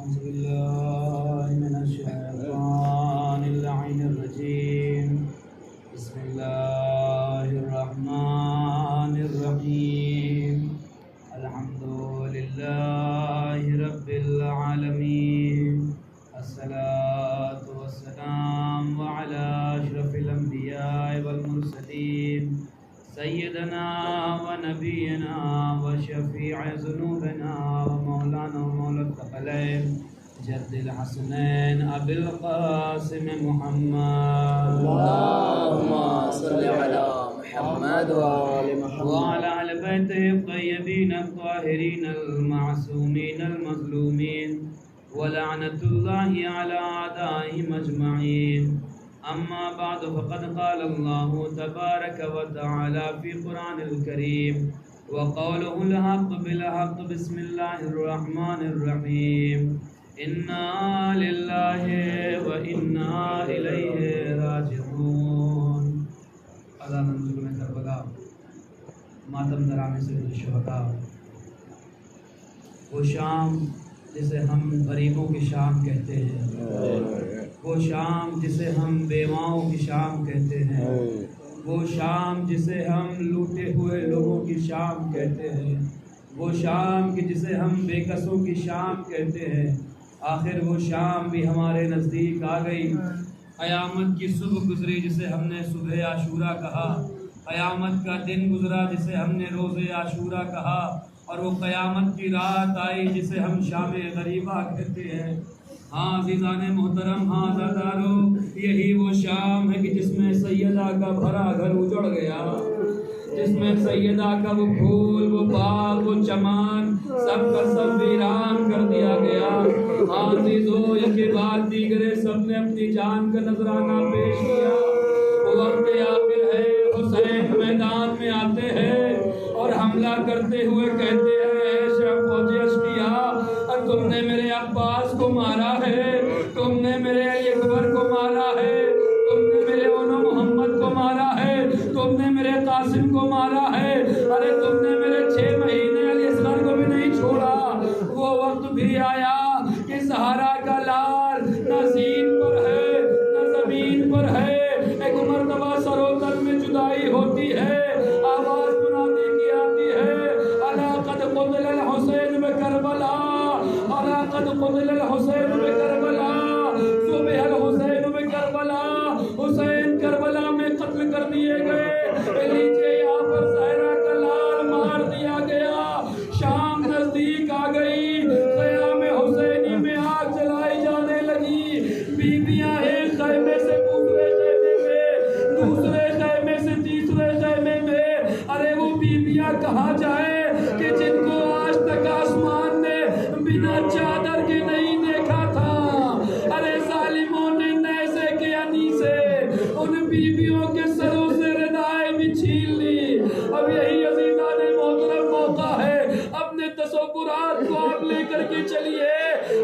أعوذ بالله من الشيطان اللعين الرجيم. بسم الله الرحمن الرحيم. الحمد لله رب العالمين. الصلاة والسلام على أشرف الأنبياء والمرسلين سيدنا ونبينا وشفيع ذنوبنا ومولانا ومولى الثقلين جد الحسنين أبي القاسم محمد اللهم صل على محمد وآل محمد وعلى آل بيته الطيبين الطاهرين المعصومين المظلومين ولعنة الله على أعدائهم أجمعين. أما بعد فقد قال الله تبارك وتعالى في قرآن الكريم وقوله الحق بالحق. بسم الله الرحمن الرحيم. إنا لله وإنا إليه راجعون. أذان نزول کربلا ماتم درامے سے شہداء. وہ شام جسے ہم غریبوں کی شام کہتے ہیں، وہ شام جسے ہم بیواؤں کی شام کہتے ہیں، وہ شام جسے ہم لوٹے ہوئے لوگوں کی شام کہتے ہیں، وہ شام جسے ہم بے کسوں کی شام کہتے ہیں. آخر وہ شام بھی ہمارے نزدیک آ گئی. قیامت کی صبح گزری جسے ہم نے صبح عاشورہ کہا، قیامت کا دن گزرا جسے ہم نے روز عاشورہ کہا، اور وہ قیامت کی رات آئی جسے ہم شام غریبہ کہتے ہیں. ہاں عزیزان محترم، ہاں عزادارو، یہی وہ شام ہے کہ جس میں سیدہ کا بھرا گھر اجڑ گیا، جس میں سیدہ کا وہ پھول، وہ باغ، وہ چمان سب کا سب ویران کر دیا گیا. ہاں عزیزو، یکی بعد دیگرے سب نے اپنی جان کا نذرانہ پیش کیا. وہ وقت آخر ہے، حسین میدان میں آتے ہیں اور حملہ کرتے ہوئے کہتے ہیں فوج اشقیاء، تم نے میرے عباس کو مارا ہے، تم نے میرے علی اکبر کو مارا ہے، تم نے میرے اونو محمد کو مارا ہے، تم نے میرے قاسم کو مارا ہے، ارے تم نے میرے 6 مہینے علی اصغر کو بھی نہیں چھوڑا. وہ وقت بھی آیا کہ سہارا کا لال نہ زین پر ہے نہ زمین پر ہے. ایک مرتبہ سرو تل میں جدائی ہوتی ہے، آواز منادی کی آتی ہے، الا قد قتل الحسین بکربلا، الا قد قتل الحسین بکربلا، صبح الحسین بکربلا. حسین کربلا میں قتل کر دیے گئے. لیجیے یہاں پر زہرا کا لال مار دیا گیا. شام نزدیک آ گئی، خیام حسینی میں آگ جلائی جانے لگی. بیویاں ایک خیمے سے دوسرے خیمے میں، دوسرے خیمے سے تیسرے خیمے میں. ارے وہ بیویاں کہاں جائے کہ جن کو آج تک آسمان نے بنا چادر کے نہیں دیکھا تھا. ارے ظالموں نے نیزے کے انی سے ان بیویوں کے سروں سے ردائیں بھی چھین لی. اب یہی عزیزان محترم موقع ہے، اپنے تصورات کو آپ لے کر کے چلیے.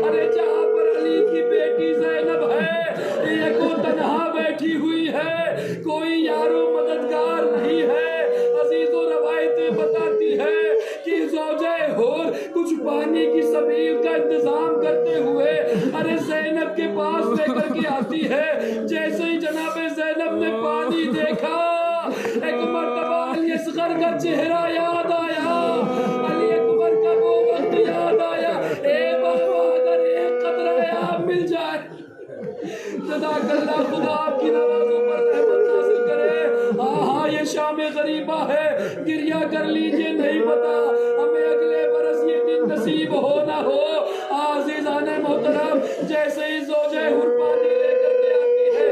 ارے جہاں پر علی کی بیٹی زینب ہے، یہ کو تنہا بیٹھی ہوئی ہے، کوئی یار و مددگار نہیں ہے. عزیز و روایتیں بتاتی ہے کہ زوجہ ہور کچھ پانی کی سبیل کا انتظام کرتے ہوئے ارے زینب کے پاس لے کر کے آتی ہے. جیسے ہی جناب زینب نے پانی دیکھا، ایک مرتبہ علی اصغر کا چہرہ یاد آیا، علی اکبر کا وہ وقت یاد آیا. اے بابا، اگر ایک قطرہ آب مل جائے، جزاک اللہ، خدا آپ کی نوازوں پر رحمت نازل کرے. ہاں یہ شام غریبہ ہے، گریہ کر لیجئے، نہیں پتا ہمیں اگلے برس یہ دن نصیب ہو نہ ہو. عزیزان محترم، جیسے ہی زوجہ حر پانی لے کر کے آتی ہے،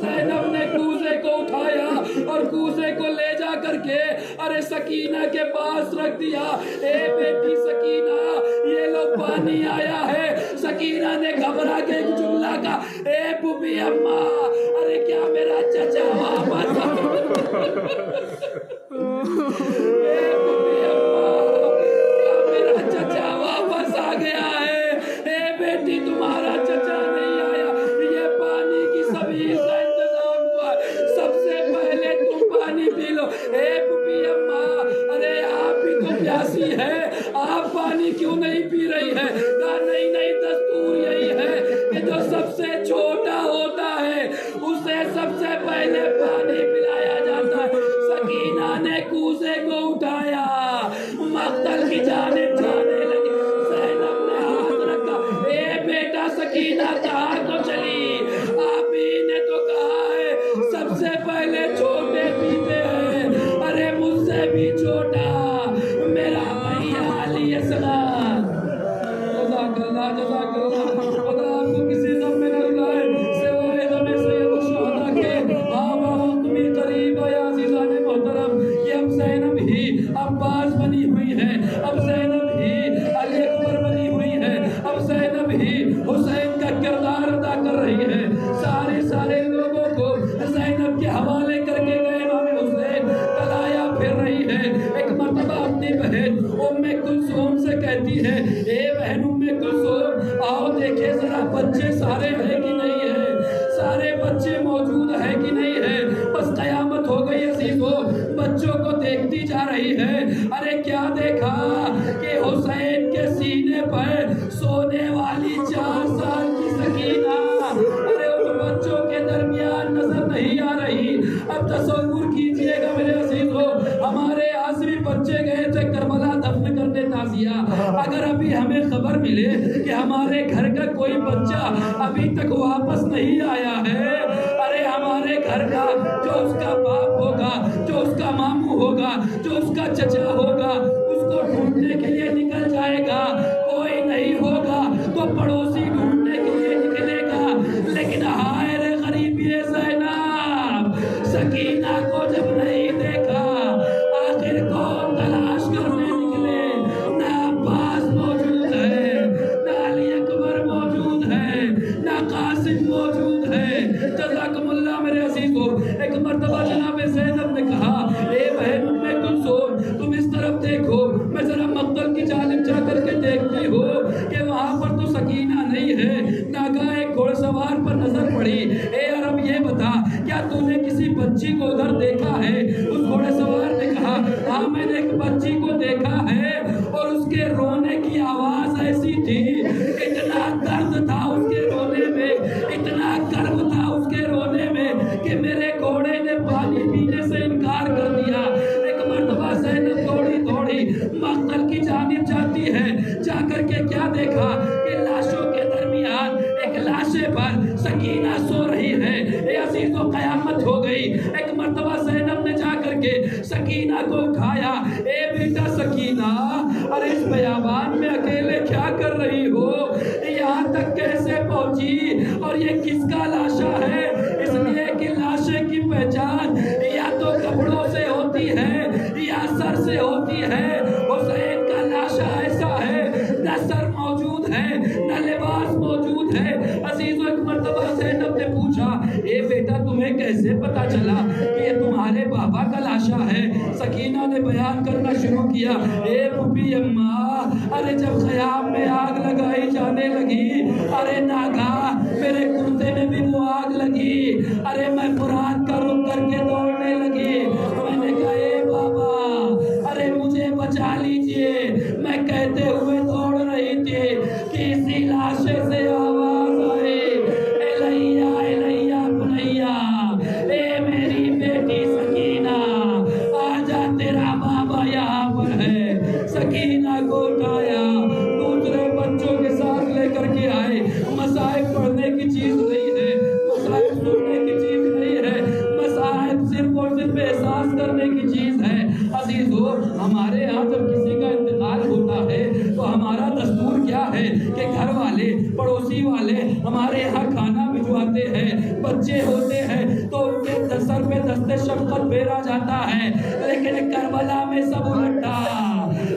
زینب نے کوزے کو اٹھایا اور کوزے کو لے جا کر کے ارے سکینہ کے پاس رکھ دیا. اے بیٹی سکینہ، یہ لو پانی آیا ہے. سکینہ نے گھبرا کے ایک جملہ کہا، اے پھوپھی اماں، ارے کیا میرا چچا واپس اے پھوپھی اماں، کیا میرا چچا واپس آ گیا ہے؟ اے بیٹی، تمہارا چچا نہیں آیا، یہ پانی کی سبیل کا انتظام ہوا، سب سے پہلے تم پانی پی لو. اے پھوپھی اماں، ارے آپ بھی تو پیاسی ہے، آپ پانی کیوں نہیں پی رہی ہے؟ کہا نہیں نہیں، دستور جانب جانے لگی۔ زینب نے ہاتھ رکھا، اے بیٹا سکینہ کہاں کو چلی؟ آپی نے تو کہا ہے سب سے پہلے چھوٹے پیتے ہیں، ارے مجھ سے بھی چھوٹا میرا بھیا علی اصغر۔ جزاک اللہ جزاک اللہ، خدا آپ کو کسی غم میں نہ رلائے سوائے غم سید الشہداء کے۔ آب وقت بھی قریب ہے عزیزان محترم، یہ اب زینب ہی عباس بنی ہوئی ہے، اب زینب ہی علی اکبر بنی ہوئی ہے، اب زینب ہی حسین کا کردار ادا کر رہی ہے۔ سارے لوگوں کو زینب کے حوالے کر کے گئے امام حسین کلایا پھر رہی ہے۔ ایک مرتبہ اپنی بہن ام کلثوم سے کہتی ہے، اے بہن ام کلثوم آؤ دیکھے ذرا بچے سارے ہیں کہ نہیں ہے، سارے بچے موجود ہیں کہ نہیں ہے۔ بس قیامت ہو گئی عزیزو، بچوں کو دیکھتی جا رہی ہے۔ ارے کیا دیکھا کہ حسین کے سینے پر سونے والی 4 سال کی سکینہ ارے ان بچوں کے درمیان نظر نہیں آ رہی۔ اب تصور کیجئے گا میرے عزیزو، ہمارے آسری بچے گئے تھے کربلا دفن کرنے تعزیہ، اگر ابھی ہمیں خبر ملے کہ ہمارے گھر کا کوئی بچہ ابھی تک واپس نہیں آیا ہے، ارے ہمارے گھر کا جو اس کا باپ ہوگا، جو اس کا ماموں ہوگا، جو اس کا چچا ہوگا، اس کو ڈھونڈنے کے لیے نکل جائے گا۔ کوئی نہیں ہوگا تو پڑوسی ڈھونڈنے کے لیے نکلے گا۔ لیکن ہائے رے غریبی زینب، سکینہ کو جب نہیں دیکھا، آخر کون تلاش کرنے نکلے؟ نہ عباس موجود ہے، نہ علی اکبر موجود ہے، نہ قاسم موجود ہے۔ جزاکم اللہ میرے عزیزو، ایک مرتبہ جناب زینب نے کہا، اے بہن ام کلثوم تم اس طرف دیکھو، میں ذرا مقتل کی جانب جا کر کے دیکھتی ہوں کہ وہاں پر تو سکینہ نہیں ہے۔ ناگہاں ایک گھوڑ سوار پر نظر پڑی، اے عرب یہ بتا کیا تو نے کسی بچی کو ادھر دیکھا ہے؟ اس گھوڑے سوار نے کہا، ہاں میں نے ایک بچی کو دیکھا ہے، اور اس کے رونے کی آواز ایسی تھی، اتنا درد تھا اس کے رونے میں، اتنا کرب تھا اس کے رونے میں کہ میرے گھوڑے نے پانی پینے سے انکار کر دیا۔ ایک مرتبہ زینب دوڑی مقتل کی جانب جاتی ہے، جا کر کے کیا دیکھا کہ لاشوں کے درمیان ایک لاشے پر سکینہ سو رہی ہے۔ اے عزیزو قیامت ہو گئی۔ ایک مرتبہ زینب نے جا کر کے سکینہ کو اٹھایا، اے بیٹا سکینہ، ارے اس بیابان میں اکیلے کیا کر رہی ہو؟ یہاں تک کیسے پہنچی؟ اور یہ کس کا لاشا ہے؟ اس لیے کہ لاشے کی پہچان یا تو کپڑوں سے ہوتی ہے یا سر سے ہوتی ہے۔ حسین کا لاشا ایسا ہے، نہ سر موجود ہے نہ لباس موجود ہے۔ عزیزو ایک مرتبہ زینب نے پوچھا، اے بیٹا تمہیں کیسے پتا چلا کہ یہ تمہارے بابا کا لاشا ہے؟ سکینہ نے بیان کرنا شروع کیا، اے پھوپھی اماں، ارے جب خیام میں آگ لگائی جانے لگی، ارے ناگہاں میرے کرتے میں بھی وہ آگ لگی، ارے میں فرات کا رخ کر کے دوڑنے لگی۔ میں نے کہا اے بابا ارے مجھے بچا لیجئے، میں کہتے ہوئے دوڑ رہی تھی کہ اسی لاشے سے آواز آئی، الیہ الیہ بنیا، اے میری بیٹی سکینہ آجا تیرا بابا یہاں پر ہے۔ سکینہ کو اٹھایا، دوسرے بچوں کے ساتھ لے کر کے آئے۔ مصائب پڑھنے کی چیز نہیں ہے، مصائب سننے کی چیز نہیں ہے، مصائب صرف اور صرف احساس کرنے کی چیز ہے۔ عزیزو ہمارے یہاں جب کسی کا انتقال ہوتا ہے تو ہمارا دستور کیا ہے کہ گھر والے پڑوسی والے ہمارے یہاں کھانا بھجواتے ہیں، بچے ہوتے ہیں تو ان کے سر پہ دست شفقت پھیرا جاتا ہے۔ لیکن کربلا میں سب الٹا،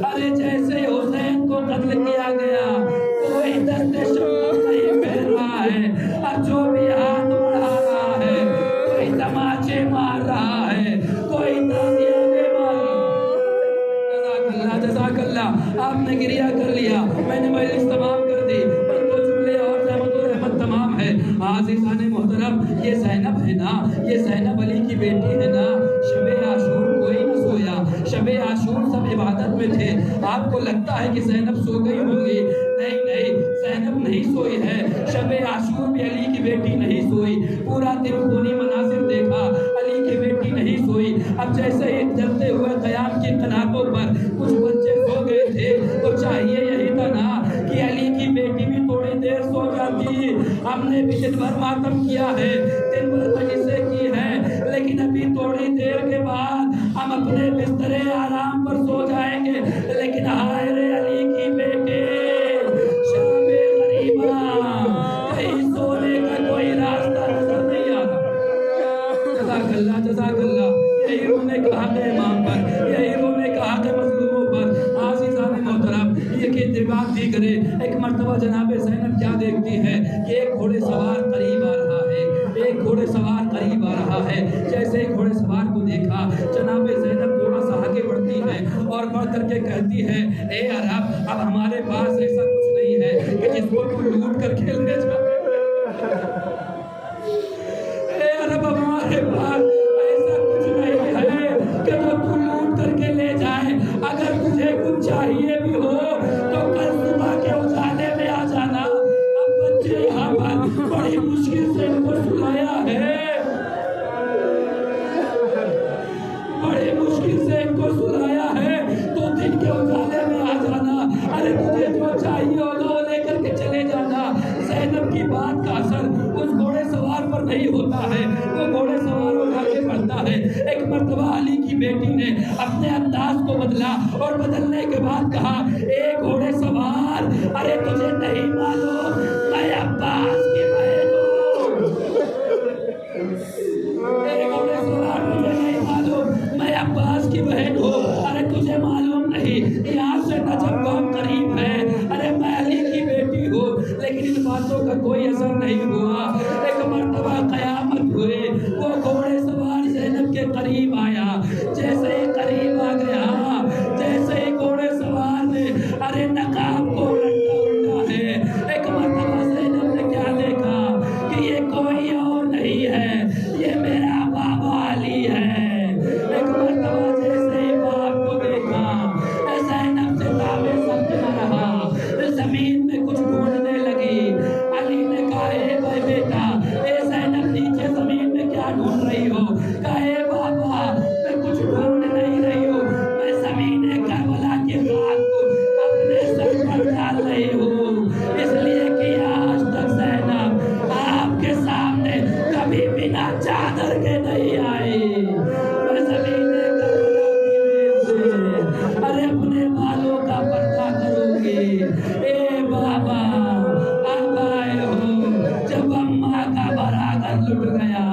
ارے جیسے حسین کو قتل کیا گیا کوئی دست شفقت نہیں پھیر رہا ہے، اب جو بھی ہاتھ بڑھا رہا ہے، کوئی تماچے مار رہا ہے، کوئی تازیاں مار رہا ہے۔ جزاک اللہ، آپ نے گریہ کر لیا، میں نے مجلس تمام کر دی، پر دو جملے اور رحمت و رحمت تمام ہے۔ عزیزان محترم، یہ زینب ہے نا، یہ زینب علی کی بیٹی ہے نا۔ شب عاشور کوئی نہ سویا، شب عاشور سب عبادت میں تھے۔ آپ کو لگتا ہے کہ زینب سو گئی ہوں گی، نہیں، زینب نہیں سوئی ہے۔ شب عاشور بھی علی کی بیٹی نہیں سوئی، پورا دن خونی مناظر دیکھا، علی کی بیٹی نہیں سوئی۔ اب جیسے ہی جلتے ہوئے قیام کی قناتوں پر کچھ بچے سو گئے تھے، دن بھر ماتم کیا ہے، دن بھر مجلسیں کی ہیں، لیکن ابھی تھوڑی دیر کے بعد ہم اپنے بسترے آرام پر سو جائیں گے، لیکن ہائے رے علی کی بیٹے شام غریبہ کہیں سونے کا کوئی راستہ نظر نہیں آ رہا۔ جزاک اللہ جزاک اللہ، یہی رونے کا حق ہے امام پر، یہی رونے کا حق ہے مظلوموں پر۔ عزیزان محترم، یہ کہ دماغ بھی کرے، ایک مرتبہ جناب زینب کیا دیکھتی ہے کہ ایک گھوڑے سوار قریب آ رہا ہے، ایک گھوڑے سوار قریب آ رہا ہے۔ جیسے ایک گھوڑے سوار کو دیکھا، جناب زینب تھوڑا سا آگے بڑھتی ہے اور بڑھ کر کے کہتی ہے، اے عرب، اب ہمارے پاس ایسا کچھ نہیں ہے کہ جس کو تو لوٹ کر کے لے جائے۔ اے عرب، اب ہمارے پاس ایسا کچھ نہیں ہے کہ جو تو لوٹ کر کے لے جائے۔ اگر تجھے کچھ چاہیے بھی ہو تو کل صبح کے اجالے میں آ جانا۔ اب بچے یہاں پر بڑی مشکل سے ان کو سلایا ہے، بڑی مشکل سے ان کو سلایا ہے، تو دن کے اجالے میں آ جانا۔ ارے تجھے جو چاہیے ہوگا وہ لے کر کے چلے جانا۔ زینب کی بات کا اثر اس گھوڑے سوار پر نہیں ہوتا ہے، وہ گھوڑے سوار ہو کے بڑھتا ہے۔ ایک مرتبہ علی کی بیٹی نے اپنے انداز کو بدلا اور بدلنے کے بعد کہا، اے گھوڑے سوار، ارے تجھے نہیں معلوم میں عباس کی بہن ہوں۔ اے گھوڑے سوار، مجھے نہیں معلوم میں عباس کی بہن ہوں۔ ارے تجھے معلوم نہیں یہاں سے نجف بہت قریب ہے، ارے میں علی کی بیٹی ہوں۔ لیکن ان باتوں کا کوئی اثر نہیں ہوا۔ ایک مرتبہ قیامت ہوئے، وہ گھوڑے سوار زینب کے قریب آیا۔ جیسے ہی قریب آ گیا، جیسے ہی گھوڑے سوار نے ارے نقاب کو الٹا ہے، ایک مرتبہ زینب نے کیا دیکھا کہ یہ کوئی اور نہیں ہے، یہ میرا بابا علی ہے۔ ایک مرتبہ جیسے ہی باپ کو دیکھا، زینب سے تابع سمجھ نہ رہا، زمین میں کچھ ڈھونڈنے لگی۔ علی نے کہا، اے بھائی بیٹا، اے زینب نیچے زمین میں کیا ڈھونڈ رہی ہو؟ کہا، اے بابا، میں کچھ ڈھونڈ نہیں رہی ہوں، میں زمین کربلا کی خاک کو اپنے سر پر ڈال رہی ہوں، اس لیے کہ آج تک زینب آپ کے سامنے کبھی بنا چادر کے نہیں آئی۔ میں زمین کربلا کی وجہ سے ارے اپنے بالوں کا پردہ کروں گی۔ اے بابا، اب آئے ہو جب اماں کا براگن لٹ گیا،